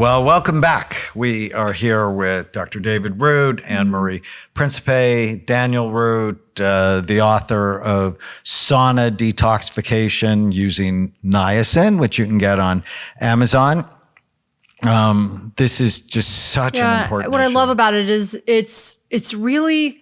Well, welcome back. We are here with Dr. David Root, Anne-Marie Principe, Daniel Root, the author of Sauna Detoxification using niacin, which you can get on Amazon. This is just such an important What issue. I love about it is it's really,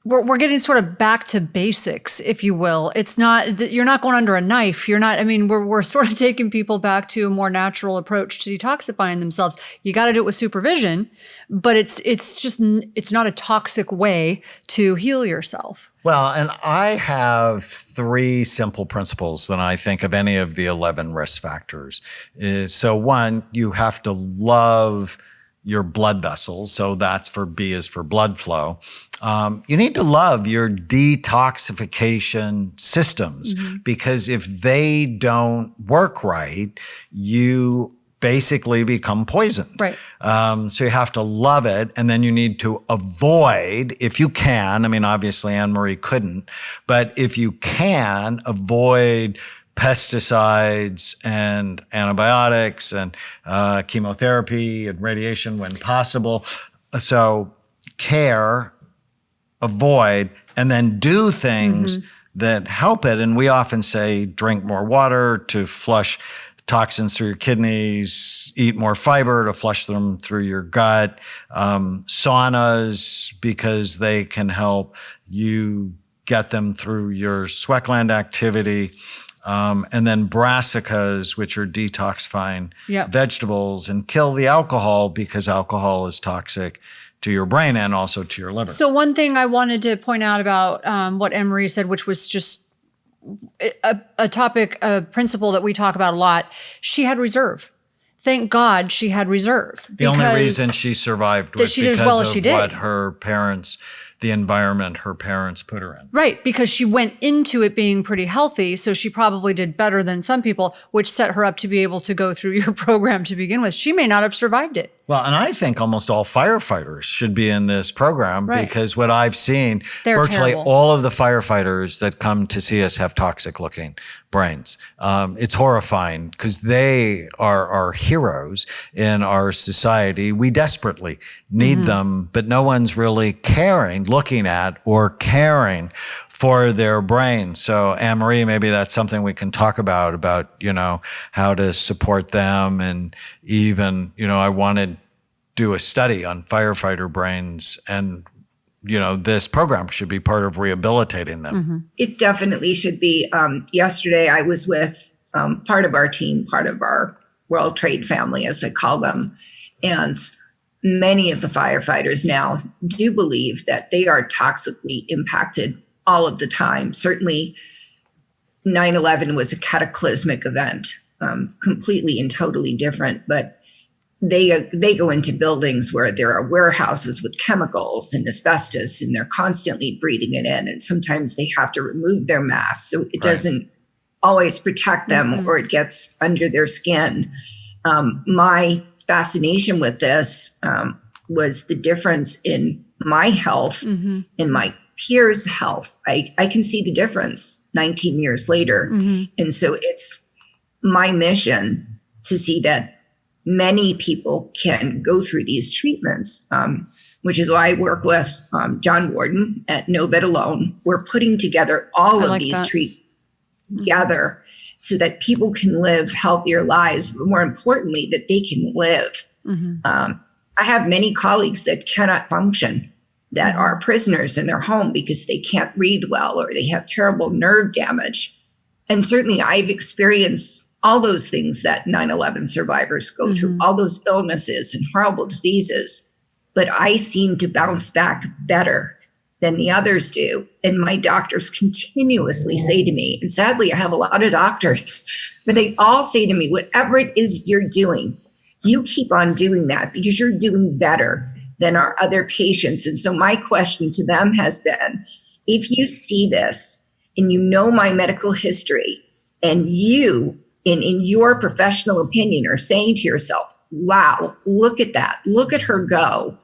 we're getting sort of back to basics, if you will. It's not, you're not going under a knife. We're sort of taking people back to a more natural approach to detoxifying themselves. You got to do it with supervision, but it's not a toxic way to heal yourself. Well, and I have 3 simple principles that I think of any of the 11 risk factors. So one, you have to love your blood vessels. So that's B is for blood flow. You need to love your detoxification systems because if they don't work right, you basically become poisoned. Right. So you have to love it. And then you need to avoid, if you can, obviously Anne-Marie couldn't, but if you can avoid pesticides and antibiotics and chemotherapy and radiation when possible. So care, avoid, and then do things that help it. And we often say drink more water to flush toxins through your kidneys, eat more fiber to flush them through your gut, saunas because they can help you get them through your sweat gland activity. And then brassicas, which are detoxifying vegetables, and kill the alcohol because alcohol is toxic to your brain and also to your liver. So one thing I wanted to point out about what Anne-Marie said, which was just a topic, a principle that we talk about a lot, she had reserve. Thank God she had reserve. The only reason she survived was because of what her parents, the environment her parents put her in. Right, because she went into it being pretty healthy, so she probably did better than some people, which set her up to be able to go through your program to begin with. She may not have survived it. Well, and I think almost all firefighters should be in this program because what I've seen, virtually terrible. all of the firefighters that come to see us have toxic looking brains. It's horrifying because they are our heroes in our society. We desperately need them, but no one's really looking at or caring for their brain. So Anne-Marie, maybe that's something we can talk about, how to support them. And even, I wanted to do a study on firefighter brains, and, this program should be part of rehabilitating them. It definitely should be. Yesterday I was with part of our team, part of our World Trade family, as I call them. And many of the firefighters now do believe that they are toxically impacted all of the time. Certainly 9/11 was a cataclysmic event, completely and totally different, but they go into buildings where there are warehouses with chemicals and asbestos, and they're constantly breathing it in. And sometimes they have to remove their masks, so it doesn't always protect them or it gets under their skin. My fascination with this was the difference in my health and my peers' health. I can see the difference 19 years later. And so it's my mission to see that many people can go through these treatments, which is why I work with John Warden at No Vet Alone. We're putting together all of these treatments together so that people can live healthier lives, but more importantly, that they can live. I have many colleagues that cannot function, that are prisoners in their home because they can't breathe well or they have terrible nerve damage. And certainly I've experienced all those things that 9/11 survivors go through, all those illnesses and horrible diseases. But I seem to bounce back better than the others do. And my doctors continuously say to me, and sadly, I have a lot of doctors, but they all say to me, whatever it is you're doing, you keep on doing that because you're doing better than our other patients. And so my question to them has been, if you see this and you know my medical history and you, in your professional opinion, are saying to yourself, wow, look at that. Look at her go.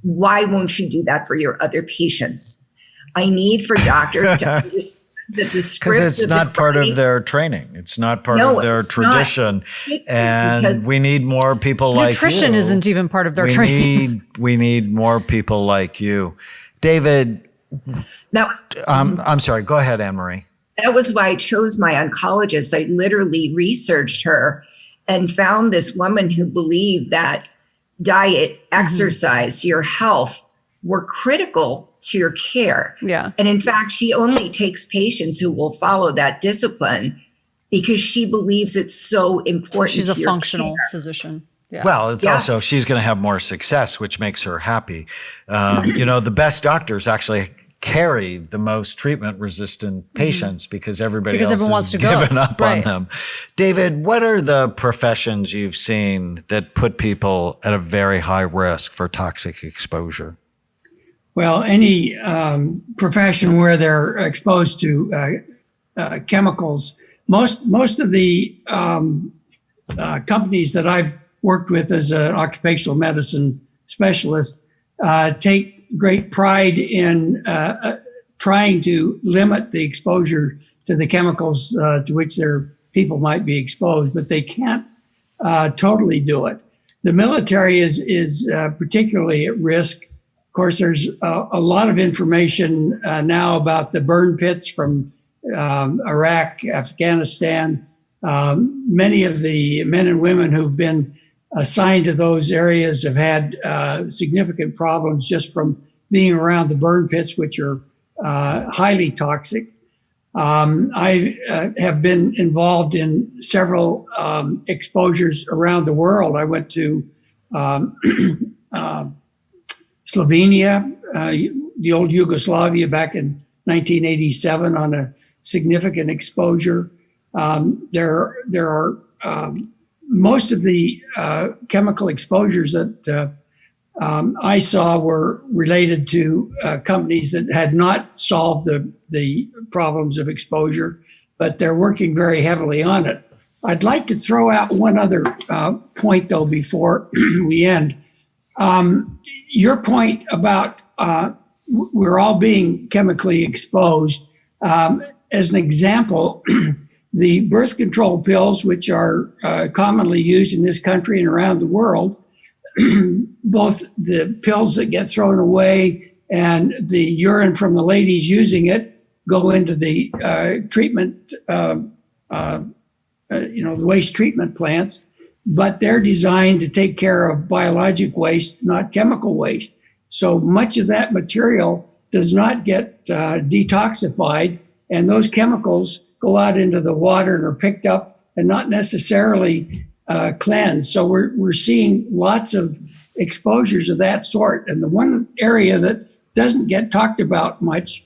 Why won't you do that for your other patients? I need for doctors to understand the script Because it's of the not part body- of their training. It's not part No, of their it's not. tradition. Because And we need more people like you. Nutrition isn't even part of their training. We need more people like you. David, that was I'm sorry. Go ahead, Anne-Marie. that was why I chose my oncologist. I literally researched her and found this woman who believed that diet, exercise, your health were critical to your care. Yeah. And in fact, she only takes patients who will follow that discipline because she believes it's so important. So she's a to your functional care. physician. Yeah. Well, it's Yes. also, she's going to have more success, which makes her happy. The best doctors actually carry the most treatment-resistant patients because everybody else everyone wants has to go. given up on Right. them. David, what are the professions you've seen that put people at a very high risk for toxic exposure? Well, any profession where they're exposed to chemicals, most of the companies that I've worked with as an occupational medicine specialist take great pride in trying to limit the exposure to the chemicals to which their people might be exposed, but they can't totally do it. The military is particularly at risk. Of course, there's a lot of information now about the burn pits from Iraq, Afghanistan. Many of the men and women who've been assigned to those areas have had significant problems just from being around the burn pits, which are highly toxic. I have been involved in several exposures around the world. I went to Slovenia, the old Yugoslavia, back in 1987 on a significant exposure. There are most of the chemical exposures that I saw were related to companies that had not solved the problems of exposure, but they're working very heavily on it. I'd like to throw out one other point, though, before we end. Your point about we're all being chemically exposed. As an example, the birth control pills, which are commonly used in this country and around the world, both the pills that get thrown away and the urine from the ladies using it go into the treatment, the waste treatment plants, but they're designed to take care of biologic waste, not chemical waste. So much of that material does not get detoxified, and those chemicals go out into the water and are picked up and not necessarily cleansed. So we're seeing lots of exposures of that sort. And the one area that doesn't get talked about much,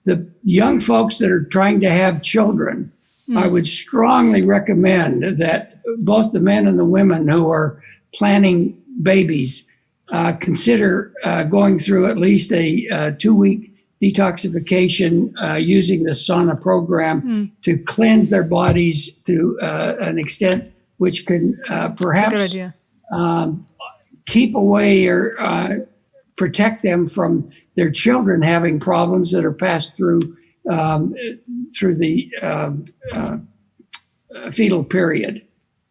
the young folks that are trying to have children, I would strongly recommend that both the men and the women who are planning babies consider going through at least a 2-week detoxification using the sauna program to cleanse their bodies to an extent which can perhaps keep away or protect them from their children having problems that are passed through the fetal period.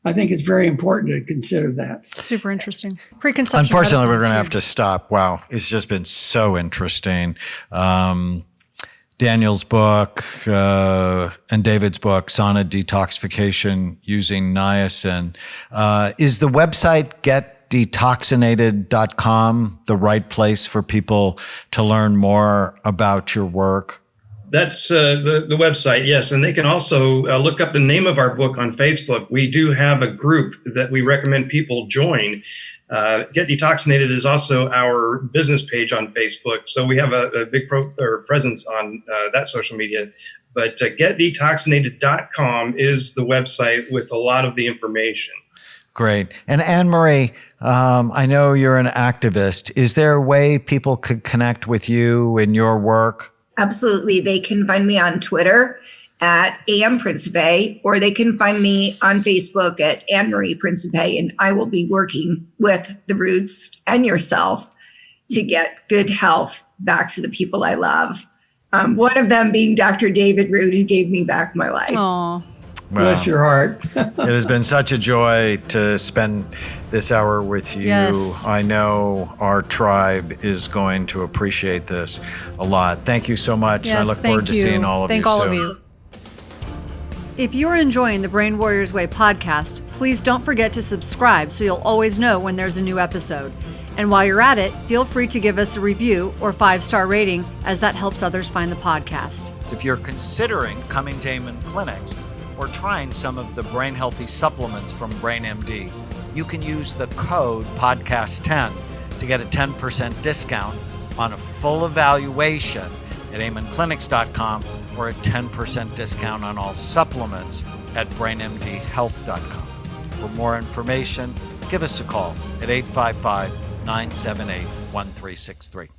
I think it's very important to consider that. Super interesting. Preconception. Unfortunately, we're medicine going to is have to stop. Wow. It's just been so interesting. Daniel's book and David's book, Sauna Detoxification Using Niacin. Is the website getdetoxinated.com the right place for people to learn more about your work? That's the website, yes. And they can also look up the name of our book on Facebook. We do have a group that we recommend people join. Get Detoxinated is also our business page on Facebook. So we have a big presence on that social media. But getdetoxinated.com is the website with a lot of the information. Great. And Anne-Marie, I know you're an activist. Is there a way people could connect with you and your work? Absolutely. They can find me on Twitter at AM Principe, or they can find me on Facebook at Anne-Marie Principe, and I will be working with the Roots and yourself to get good health back to the people I love. One of them being Dr. David Root, who gave me back my life. Oh, Bless your heart. It has been such a joy to spend this hour with you. Yes. I know our tribe is going to appreciate this a lot. Thank you so much. yes, I look forward to seeing all of Thank you all soon. of you. If you're enjoying the Brain Warriors Way podcast, please don't forget to subscribe so you'll always know when there's a new episode. And while you're at it, feel free to give us a review or 5-star rating, as that helps others find the podcast. If you're considering coming to Amen Clinics or trying some of the brain healthy supplements from BrainMD, you can use the code podcast10 to get a 10% discount on a full evaluation at amenclinics.com or a 10% discount on all supplements at brainmdhealth.com. For more information, give us a call at 855-978-1363.